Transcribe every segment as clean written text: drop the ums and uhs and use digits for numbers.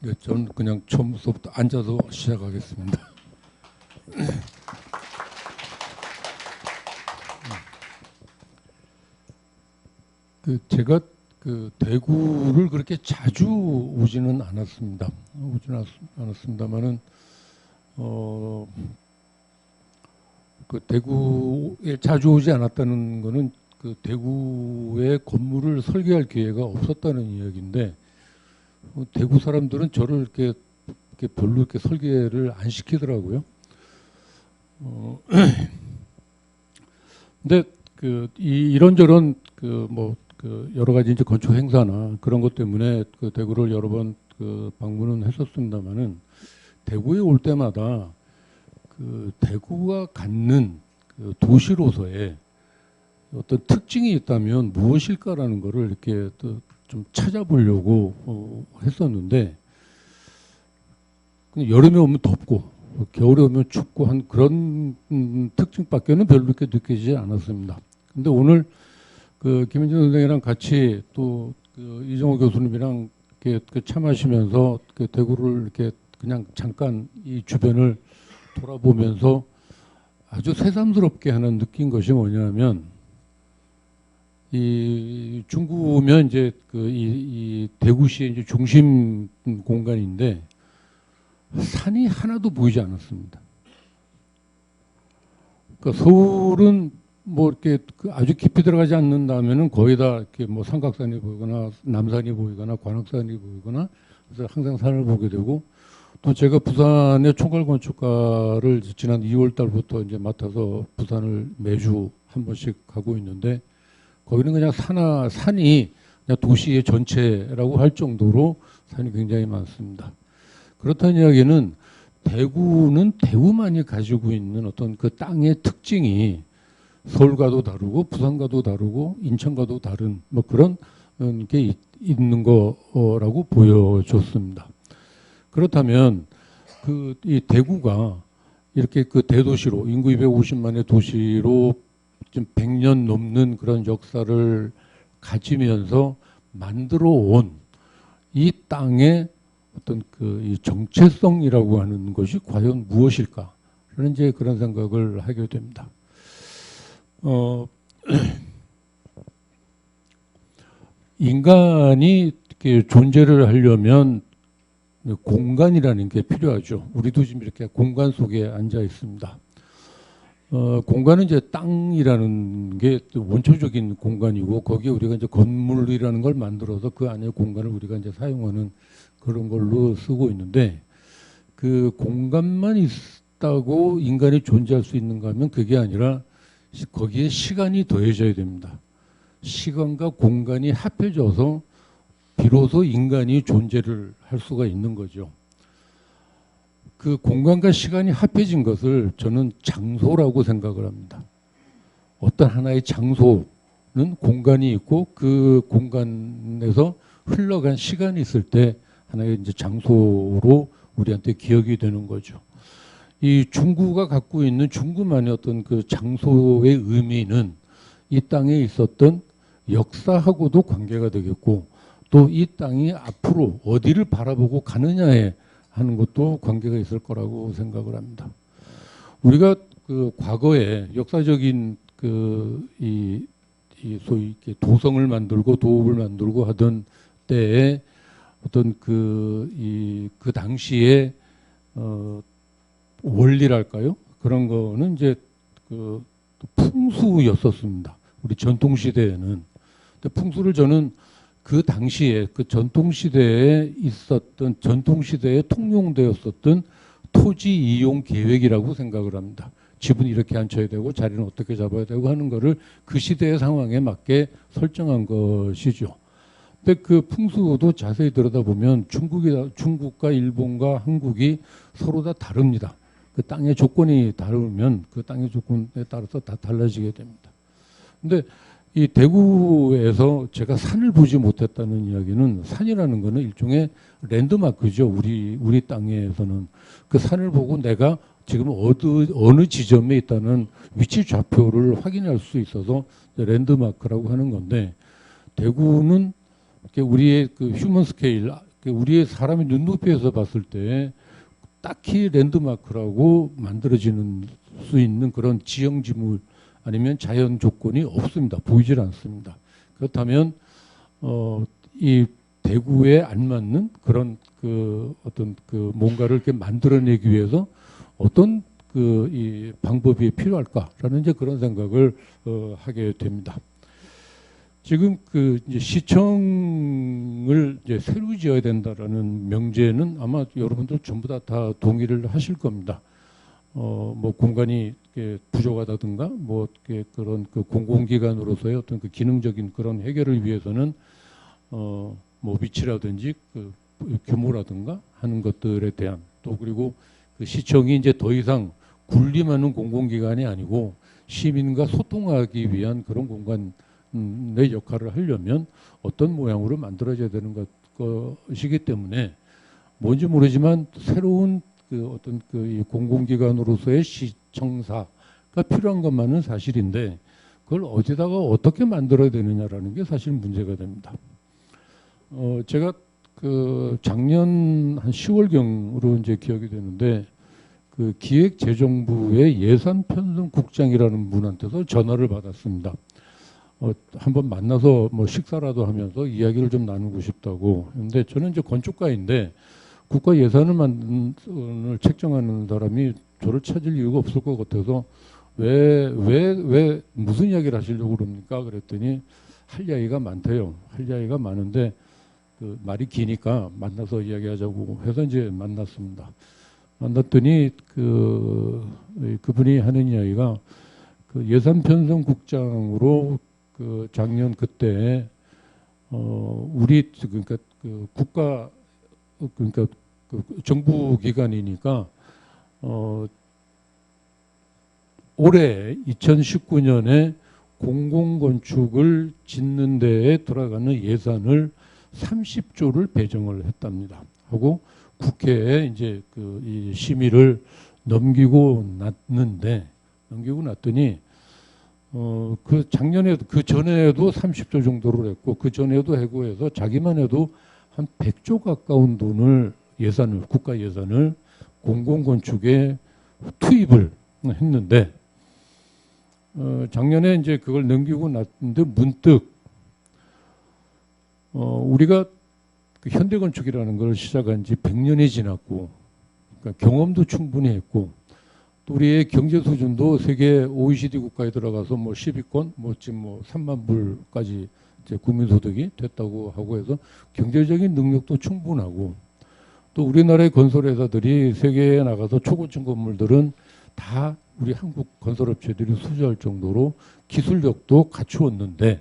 네, 저는 그냥 처음부터 앉아서 시작하겠습니다. 제가 대구를 그렇게 자주 오지는 않았습니다. 않았습니다만은 대구에 자주 오지 않았다는 거는 대구의 건물을 설계할 기회가 없었다는 이야기인데, 대구 사람들은 저를 이렇게 별로 이렇게 설계를 안 시키더라고요. 근데 이런저런 여러 가지 이제 건축 행사나 그런 것 때문에 대구를 여러 번 방문은 했었습니다만은, 대구에 올 때마다 대구가 갖는 도시로서의 어떤 특징이 있다면 무엇일까라는 거를 이렇게 좀 찾아보려고 했었는데, 여름에 오면 덥고 겨울에 오면 춥고 한 그런 특징밖에는 별로 이렇게 느끼지 않았습니다. 근데 오늘 김현진 선생이랑 같이 또 이정호 교수님이랑 이렇게 차 마시면서 대구를 이렇게 그냥 잠깐 이 주변을 돌아보면서 아주 새삼스럽게 하는 느낀 것이 뭐냐면, 이 중구면 이제 이 대구시의 이제 중심 공간인데 산이 하나도 보이지 않았습니다. 그러니까 서울은 뭐 이렇게 아주 깊이 들어가지 않는다면은 거의 다 이렇게 뭐 삼각산이 보이거나 남산이 보이거나 관악산이 보이거나, 그래서 항상 산을 보게 되고, 또 제가 부산의 총괄 건축가를 지난 2월 달부터 이제 맡아서 부산을 매주 한 번씩 가고 있는데, 거기는 그냥 산이 그냥 도시의 전체라고 할 정도로 산이 굉장히 많습니다. 그렇다는 이야기는 대구는 대구만이 가지고 있는 어떤 그 땅의 특징이 서울과도 다르고 부산과도 다르고 인천과도 다른 뭐 그런 게 있는 거라고 보여줬습니다. 그렇다면 이 대구가 이렇게 대도시로, 인구 250만의 도시로 좀 100년 넘는 그런 역사를 가지면서 만들어 온 이 땅의 어떤 이 정체성이라고 하는 것이 과연 무엇일까? 라는 이제 그런 생각을 하게 됩니다. 인간이 이렇게 존재를 하려면 공간이라는 게 필요하죠. 우리도 지금 이렇게 공간 속에 앉아 있습니다. 공간은 이제 땅이라는 게 원초적인 공간이고, 거기에 우리가 이제 건물이라는 걸 만들어서 그 안에 공간을 우리가 이제 사용하는 그런 걸로 쓰고 있는데, 그 공간만 있다고 인간이 존재할 수 있는가 하면 그게 아니라 거기에 시간이 더해져야 됩니다. 시간과 공간이 합해져서 비로소 인간이 존재를 할 수가 있는 거죠. 그 공간과 시간이 합해진 것을 저는 장소라고 생각을 합니다. 어떤 하나의 장소는 공간이 있고, 그 공간에서 흘러간 시간이 있을 때 하나의 이제 장소로 우리한테 기억이 되는 거죠. 이 중구가 갖고 있는 중구만의 어떤 그 장소의 의미는 이 땅에 있었던 역사하고도 관계가 되겠고, 또 이 땅이 앞으로 어디를 바라보고 가느냐에 하는 것도 관계가 있을 거라고 생각을 합니다. 우리가 과거에 역사적인 이 소위 도성을 만들고 도읍을 만들고 하던 때에 어떤 그 당시에 원리랄까요? 그런 거는 이제 풍수였었습니다. 우리 전통 시대에는. 근데 풍수를 저는 그 당시에 전통 시대에 있었던, 전통 시대에 통용되었었던 토지 이용 계획이라고 생각을 합니다. 집은 이렇게 앉혀야 되고 자리는 어떻게 잡아야 되고 하는 거를 그 시대의 상황에 맞게 설정한 것이죠. 근데 그 풍수도 자세히 들여다보면 중국과 일본과 한국이 서로 다 다릅니다. 그 땅의 조건이 다르면 그 땅의 조건에 따라서 다 달라지게 됩니다. 근데 이 대구에서 제가 산을 보지 못했다는 이야기는, 산이라는 거는 일종의 랜드마크죠. 우리 땅에서는 그 산을 보고 내가 지금 어느 지점에 있다는 위치 좌표를 확인할 수 있어서 랜드마크라고 하는 건데, 대구는 우리의 휴먼 스케일, 우리의 사람의 눈높이에서 봤을 때 딱히 랜드마크라고 만들어지는 수 있는 그런 지형 지물 아니면 자연 조건이 없습니다. 보이질 않습니다. 그렇다면 이 대구에 안 맞는 그런 그 어떤 그 뭔가를 이렇게 만들어내기 위해서 어떤 그 이 방법이 필요할까라는 이제 그런 생각을 하게 됩니다. 지금 그 이제 시청을 이제 새로 지어야 된다라는 명제는 아마 여러분들 전부 다 동의를 하실 겁니다. 뭐 공간이 부족하다든가 뭐 그런 그 공공기관으로서의 어떤 그 기능적인 그런 해결을 위해서는 뭐 위치라든지 그 규모라든가 하는 것들에 대한 또 그리고 그 시청이 이제 더 이상 군림하는 공공기관이 아니고 시민과 소통하기 위한 그런 공간의 역할을 하려면 어떤 모양으로 만들어져야 되는 것이기 때문에 뭔지 모르지만 새로운 그 어떤 그 공공기관으로서의 시청사가 필요한 것만은 사실인데 그걸 어디다가 어떻게 만들어야 되느냐라는 게 사실 문제가 됩니다. 제가 그 작년 한 10월경으로 이제 기억이 되는데 그 기획재정부의 예산편성국장이라는 분한테서 전화를 받았습니다. 한번 만나서 뭐 식사라도 하면서 이야기를 좀 나누고 싶다고. 근데 저는 이제 건축가인데 국가 예산을 책정하는 사람이 저를 찾을 이유가 없을 것 같아서 왜 무슨 이야기를 하시려고 그럽니까? 그랬더니 할 이야기가 많대요. 할 이야기가 많은데 그 말이 기니까 만나서 이야기하자고 해서 이제 만났습니다. 만났더니 그분이 하는 이야기가 그 예산편성국장으로 그 작년 그때 우리 그러니까 그 국가 그러니까 그 정부 기관이니까 올해 2019년에 공공건축을 짓는 데에 들어가는 예산을 30조를 배정을 했답니다. 하고 국회에 이제 그 이 심의를 넘기고 났더니 그 작년에도 그 전에도 30조 정도를 했고 그 전에도 하고 해서 자기만 해도 한 100조 가까운 돈을 예산을 국가 예산을 공공건축에 투입을 했는데 작년에 이제 그걸 넘기고 났는데 문득 우리가 그 현대건축이라는 걸 시작한 지 100년이 지났고 그러니까 경험도 충분히 했고 또 우리의 경제 수준도 세계 OECD 국가에 들어가서 뭐 10위권 뭐 지금 뭐 3만 불까지 이제 국민소득이 됐다고 하고 해서 경제적인 능력도 충분하고 또 우리나라의 건설회사들이 세계에 나가서 초고층 건물들은 다 우리 한국 건설업체들이 수주할 정도로 기술력도 갖추었는데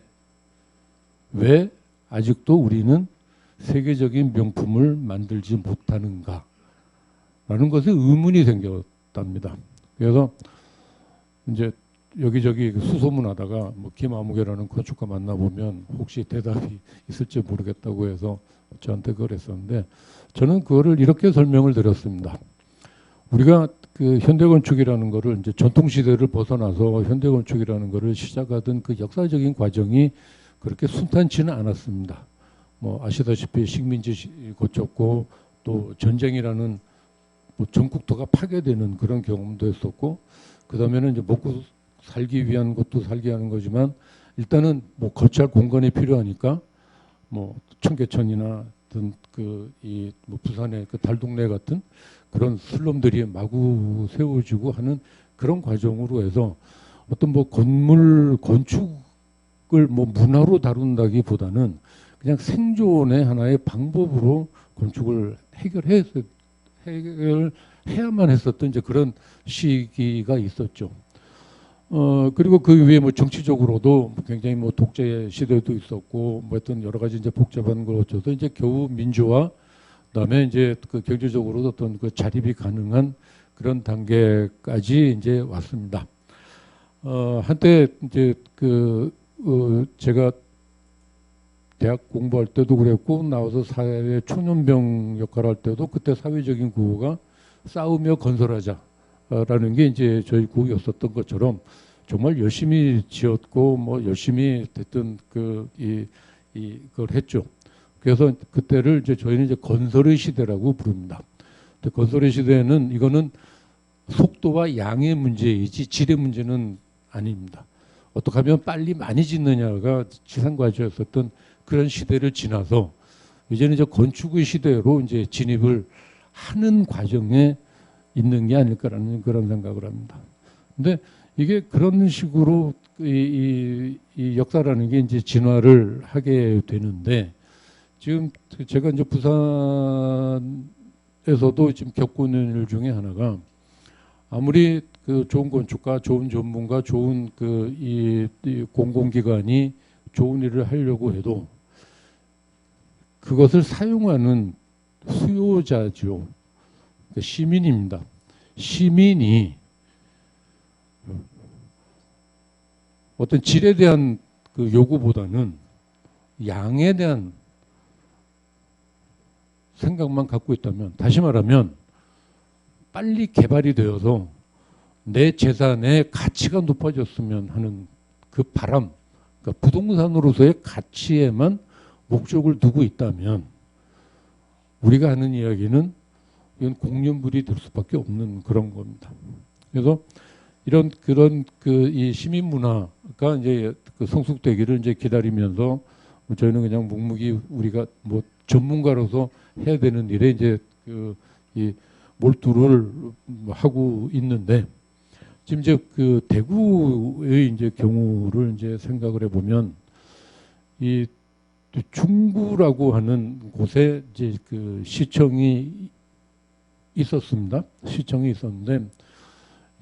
왜 아직도 우리는 세계적인 명품을 만들지 못하는가 라는 것에 의문이 생겼답니다. 그래서 이제 여기저기 수소문하다가 뭐 김아무개라는 건축가 만나보면 혹시 대답이 있을지 모르겠다고 해서 저한테 그걸 했었는데 저는 그거를 이렇게 설명을 드렸습니다. 우리가 그 현대건축이라는 거를 이제 전통시대를 벗어나서 현대건축이라는 거를 시작하던 그 역사적인 과정이 그렇게 순탄치는 않았습니다. 뭐 아시다시피 식민지 거쳤고 또 전쟁이라는 뭐 전국토가 파괴되는 그런 경험도 했었고 그 다음에는 이제 먹고 살기 위한 것도 살게 하는 거지만 일단은 뭐 거치할 공간이 필요하니까 뭐 청계천이나 그 이 뭐 부산의 그 달동네 같은 그런 슬럼들이 마구 세워지고 하는 그런 과정으로 해서 어떤 뭐 건물 건축을 뭐 문화로 다룬다기보다는 그냥 생존의 하나의 방법으로 건축을 해결해야만 했었던 이제 그런 시기가 있었죠. 그리고 그 위에 뭐 정치적으로도 굉장히 뭐 독재 시대도 있었고 뭐 어떤 여러 가지 이제 복잡한 걸 어쩌도 이제 겨우 민주화 그다음에 이제 그 경제적으로도 어떤 그 자립이 가능한 그런 단계까지 이제 왔습니다. 한때 이제 제가 대학 공부할 때도 그랬고 나와서 사회 초년병 역할을 할 때도 그때 사회적인 구호가 싸우며 건설하자라는 게 이제 저희 구호였었던 것처럼 정말 열심히 지었고 뭐 열심히 됐던 그걸 했죠. 그래서 그때를 이제 저희는 이제 건설의 시대라고 부릅니다. 근데 건설의 시대에는 이거는 속도와 양의 문제이지 질의 문제는 아닙니다. 어떻게 하면 빨리 많이 짓느냐가 지상 과제였었던 그런 시대를 지나서 이제는 이제 건축의 시대로 이제 진입을 하는 과정에 있는 게 아닐까라는 그런 생각을 합니다. 근데 이게 그런 식으로 이 역사라는 게 이제 진화를 하게 되는데 지금 제가 이제 부산에서도 지금 겪고 있는 일 중에 하나가 아무리 그 좋은 건축가, 좋은 전문가, 좋은 이 공공기관이 좋은 일을 하려고 해도 그것을 사용하는 수요자죠. 그러니까 시민입니다. 시민이 어떤 질에 대한 그 요구보다는 양에 대한 생각만 갖고 있다면, 다시 말하면 빨리 개발이 되어서 내 재산의 가치가 높아졌으면 하는 그 바람, 그러니까 부동산으로서의 가치에만 목적을 두고 있다면 우리가 하는 이야기는 이건 공연불이 될 수밖에 없는 그런 겁니다. 그래서 그런 이 시민 문화가 이제 그 성숙되기를 이제 기다리면서 저희는 그냥 묵묵히 우리가 뭐 전문가로서 해야 되는 일에 이제 이 몰두를 하고 있는데 지금 이제 그 대구의 이제 경우를 이제 생각을 해보면 이 중구라고 하는 곳에 이제 그 시청이 있었습니다. 시청이 있었는데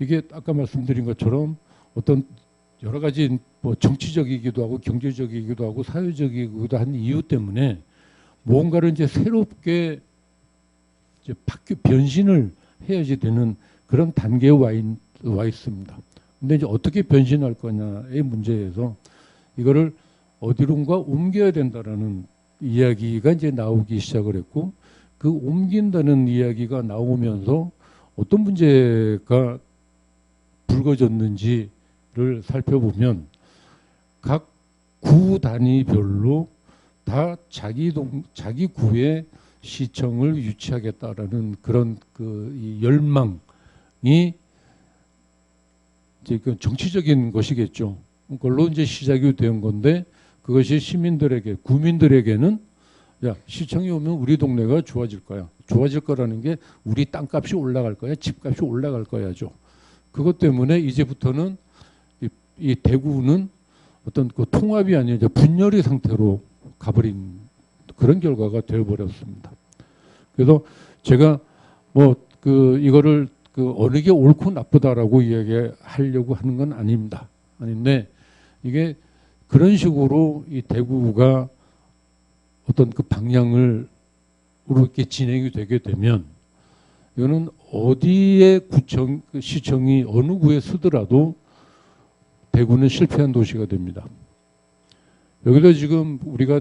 이게 아까 말씀드린 것처럼 어떤 여러 가지 뭐 정치적이기도 하고 경제적이기도 하고 사회적이기도 한 이유 때문에 뭔가를 이제 새롭게 이제 변신을 해야지 되는 그런 단계에 와 있습니다. 근데 이제 어떻게 변신할 거냐의 문제에서 이거를 어디론가 옮겨야 된다라는 이야기가 이제 나오기 시작을 했고 그 옮긴다는 이야기가 나오면서 어떤 문제가 불거졌는지를 살펴보면 각 구 단위별로 다 자기 구에 시청을 유치하겠다라는 그런 이 열망이 이제 그 정치적인 것이겠죠. 그걸로 이제 시작이 된 건데 그것이 시민들에게 구민들에게는 야 시청이 오면 우리 동네가 좋아질 거야. 좋아질 거라는 게 우리 땅값이 올라갈 거야. 집값이 올라갈 거야죠. 그것 때문에 이제부터는 이 대구는 어떤 그 통합이 아니라 이제 분열의 상태로 가버린 그런 결과가 되어버렸습니다. 그래서 제가 뭐 이거를 어느 게 옳고 나쁘다라고 이야기하려고 하는 건 아닙니다. 아닌데 이게 그런 식으로 이 대구가 어떤 그 방향을 이렇게 진행이 되게 되면 이거는 어디에 시청이 어느 구에 서더라도 대구는 실패한 도시가 됩니다. 여기서 지금 우리가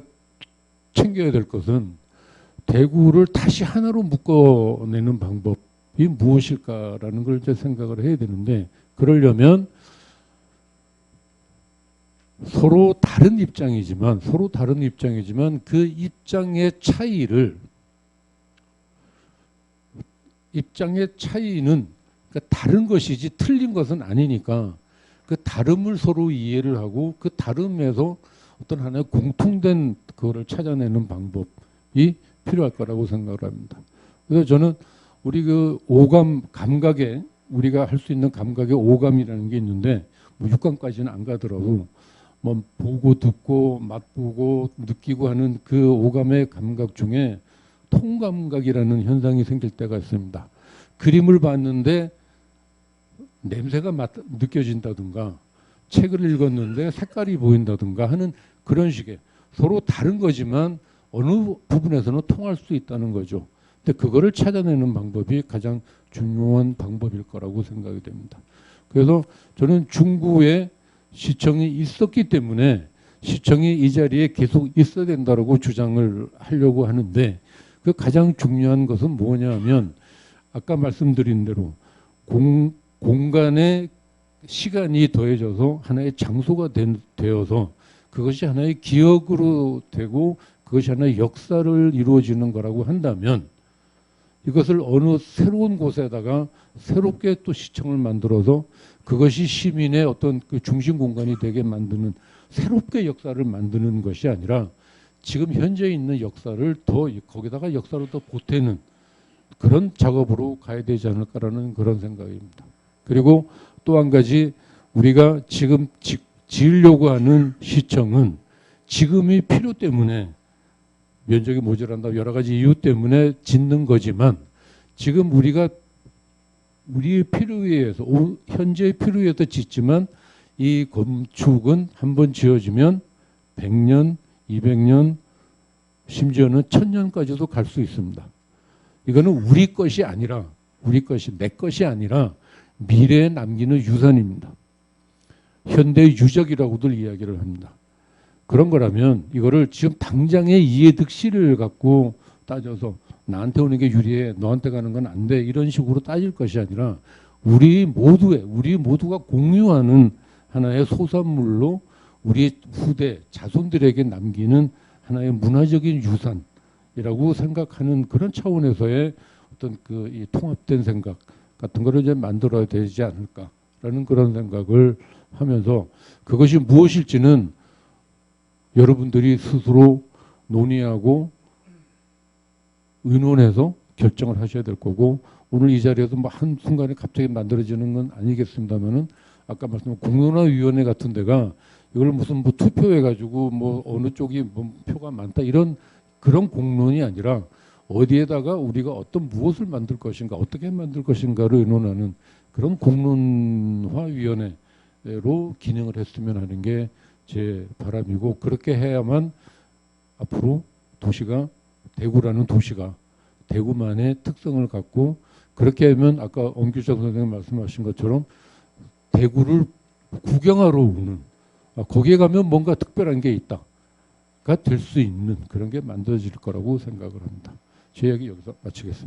챙겨야 될 것은 대구를 다시 하나로 묶어내는 방법이 무엇일까라는 걸 이제 생각을 해야 되는데 그러려면 서로 다른 입장이지만 그 입장의 차이는 그러니까 다른 것이지 틀린 것은 아니니까 그 다름을 서로 이해를 하고 그 다름에서 어떤 하나의 공통된 그거를 찾아내는 방법이 필요할 거라고 생각을 합니다. 그래서 저는 우리 그 감각에 우리가 할 수 있는 감각의 오감이라는 게 있는데 뭐 육감까지는 안 가더라도 뭐 보고 듣고 맛보고 느끼고 하는 그 오감의 감각 중에 통감각이라는 현상이 생길 때가 있습니다. 그림을 봤는데 냄새가 느껴진다든가 책을 읽었는데 색깔이 보인다든가 하는 그런 식의 서로 다른 거지만 어느 부분에서는 통할 수 있다는 거죠. 근데 그거를 찾아내는 방법이 가장 중요한 방법일 거라고 생각이 됩니다. 그래서 저는 중구에 시청이 있었기 때문에 시청이 이 자리에 계속 있어야 된다고 주장을 하려고 하는데 그 가장 중요한 것은 뭐냐면 아까 말씀드린 대로 공간에 시간이 더해져서 하나의 장소가 되어서 그것이 하나의 기억으로 되고 그것이 하나의 역사를 이루어지는 거라고 한다면 이것을 어느 새로운 곳에다가 새롭게 또 시청을 만들어서 그것이 시민의 어떤 그 중심 공간이 되게 만드는 새롭게 역사를 만드는 것이 아니라 지금 현재 있는 역사를 더 거기다가 역사를 더 보태는 그런 작업으로 가야 되지 않을까라는 그런 생각입니다. 그리고 또 한 가지 우리가 지금 지으려고 하는 시청은 지금이 필요 때문에 면적이 모자란다 여러 가지 이유 때문에 짓는 거지만 지금 우리가 우리의 필요에 의해서 현재의 필요에 의해서 짓지만 이 건축은 한번 지어지면 100년, 200년, 심지어는 1000년까지도 갈 수 있습니다. 이거는 우리 것이 아니라 내 것이 아니라 미래에 남기는 유산입니다. 현대 유적이라고들 이야기를 합니다. 그런 거라면 이거를 지금 당장의 이해득실을 갖고 따져서 나한테 오는 게 유리해, 너한테 가는 건 안 돼, 이런 식으로 따질 것이 아니라 우리 모두가 공유하는 하나의 소산물로 우리 후대 자손들에게 남기는 하나의 문화적인 유산이라고 생각하는 그런 차원에서의 어떤 그 이 통합된 생각 같은 거를 이제 만들어야 되지 않을까라는 그런 생각을 하면서 그것이 무엇일지는 여러분들이 스스로 논의하고 의논해서 결정을 하셔야 될 거고 오늘 이 자리에서 뭐 한순간에 갑자기 만들어지는 건 아니겠습니다만은 아까 말씀한 공론화위원회 같은 데가 이걸 무슨 뭐 투표해가지고 뭐 어느 쪽이 뭐 표가 많다 이런 그런 공론이 아니라 어디에다가 우리가 어떤 무엇을 만들 것인가 어떻게 만들 것인가를 의논하는 그런 공론화위원회로 기능을 했으면 하는 게 제 바람이고 그렇게 해야만 앞으로 도시가 대구라는 도시가 대구만의 특성을 갖고 그렇게 하면 아까 엄규석 선생님 말씀하신 것처럼 대구를 구경하러 오는 거기에 가면 뭔가 특별한 게 있다가 될 수 있는 그런 게 만들어질 거라고 생각을 합니다. 제 이야기 여기서 마치겠습니다.